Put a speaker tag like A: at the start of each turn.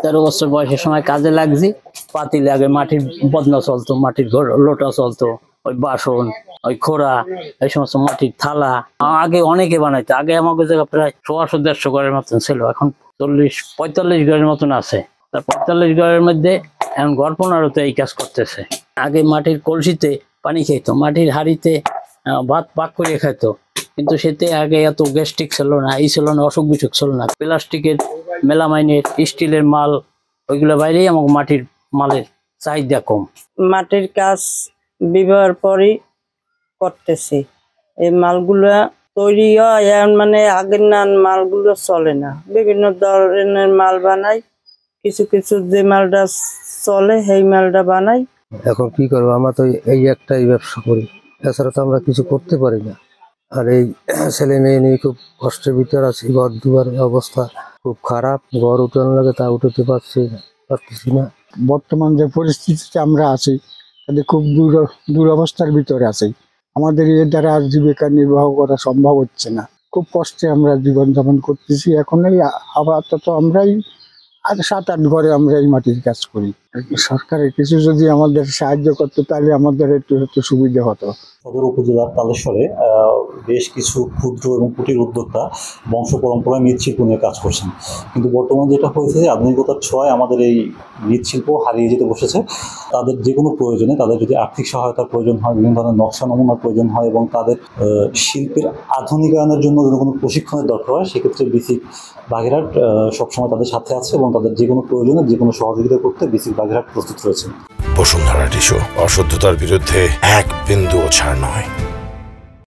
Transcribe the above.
A: 13 বছর বয়সের সময় কাজে লাগছি। পাতিলে আগে মাটির বদনা চলতো, মাটির ঘর লোটা চলতো, ওই বাসন, ওই খোড়া, এই সমস্ত মাটির থালা আগে অনেকে বানাইতো। আগে আমাকে জায়গা প্রায় 100-150 ঘরের মতন ছিল, এখন 40-45 ঘরের মতন আছে। তার 45 ঘরের মধ্যে এখন ঘর 15তে এই কাজ করতেছে। আগে মাটির কলসিতে পানি খাইতো, মাটির হাঁড়িতে ভাত পাক করে খাইতো, কিন্তু সেতে আগে এত গ্যাস্ট্রিক ছিল না, এই ছিল না, অসুখ বিসুখ ছিল না। প্লাস্টিকের, মেলামাইনের, স্টিলের মাল, ওইগুলো বাইরেই আমাকে মাটির মালের চাহিদা কম।
B: মাটির কাজ বিবাহের পরই করতেছি। এই মালগুলা তৈরি হয় এখন, মানে আগের নান মালগুলো চলে না, বিভিন্ন ধরনের মাল বানাই। কিছু কিছু যে মালটা চলে সেই মালটা বানাই।
C: এখন কি করবো, আমরা তো এই একটাই ব্যবসা করি, এছাড়া তো আমরা কিছু করতে পারি না। আর এই ছেলে মেয়ে নিয়ে খুব কষ্টের ভিতর আছি। ঘর দুয়ারের অবস্থা খুব খারাপ, ঘর উঠানো লাগে তা উঠাতে পারতেছি না।
D: বর্তমান যে পরিস্থিতিতে আমরা আছি তাতে খুব দুরবস্থার ভিতরে আছি। আমাদের এর দ্বারা আর জীবিকা নির্বাহ করা সম্ভব হচ্ছে না। খুব কষ্টে আমরা জীবনযাপন করতেছি। এখন এই আপাতত আমরাই 7-8 ঘরে আমরা এই মাটির কাজ করি। সরকারের কিছু যদি আমাদের সাহায্য করতো তাহলে আমাদের একটু সুবিধা হতো।
E: সদর উপজেলার তালেশ্বরে বেশ কিছু ক্ষুদ্র এবং কুটির উদ্যোক্তা বংশ পরম্পরায় মৃৎশিল্প নিয়ে কাজ করছেন, কিন্তু বর্তমানে যেটা হয়েছে যে আধুনিকতার ছোঁয়ায় আমাদের এই মৃৎশিল্প হারিয়ে যেতে বসেছে। তাদের যে কোনো প্রয়োজনে, তাদের যদি আর্থিক সহায়তার প্রয়োজন হয়, বিভিন্ন ধরনের নকশা নমুনার প্রয়োজন হয় এবং তাদের শিল্পের আধুনিকায়নের জন্য যদি কোনো প্রশিক্ষণের দরকার হয়, সেক্ষেত্রে বিসিক বাগেরহাট সবসময় তাদের সাথে আছে এবং তাদের যে কোনো প্রয়োজনে যে কোনো সহযোগিতা করতে বিসিক বাগেরহাট প্রস্তুত রয়েছে।
F: বসুন্ধরা টিস্যু, অশুদ্ধতার বিরুদ্ধে এক বিন্দুও ছাড় নয়।